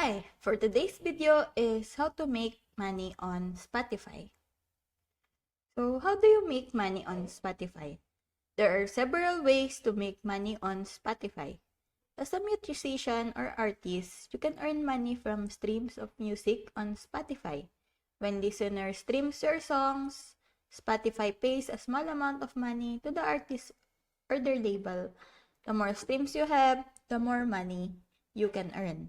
Hi, for today's video is how to make money on Spotify. So how do you make money on Spotify? There are several ways to make money on Spotify. As a musician or artist, you can earn money from streams of music on Spotify. When listeners streams your songs, Spotify pays a small amount of money to the artist or their label. The more streams you have, the more money you can earn.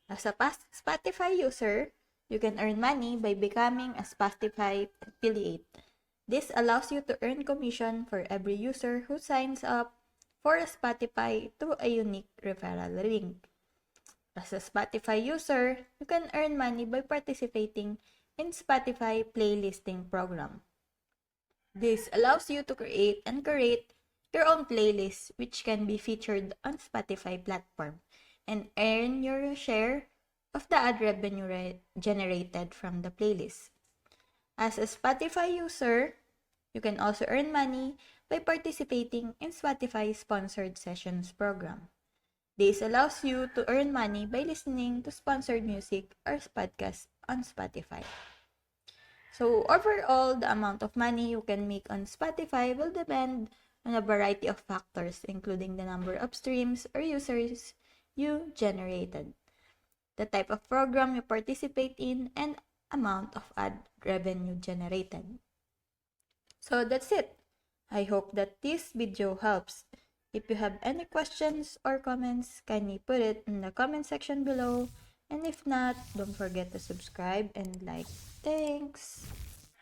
As a past Spotify user, you can earn money by becoming a Spotify affiliate. This allows you to earn commission for every user who signs up for a Spotify through a unique referral link. As a Spotify user, you can earn money by participating in Spotify playlisting program. This allows you to create and curate your own playlist which can be featured on Spotify platform and earn your share of the ad revenue generated from the playlist. As a Spotify user, you can also earn money by participating in Spotify sponsored sessions program. This allows you to earn money by listening to sponsored music or podcasts on Spotify. So overall, the amount of money you can make on Spotify will depend on a variety of factors, including the number of streams or users you generated, the type of program you participate in, and amount of ad revenue generated. So that's it. I hope that this video helps. If you have any questions or comments, kindly put it in the comment section below. And if not, don't forget to subscribe and like. Thanks!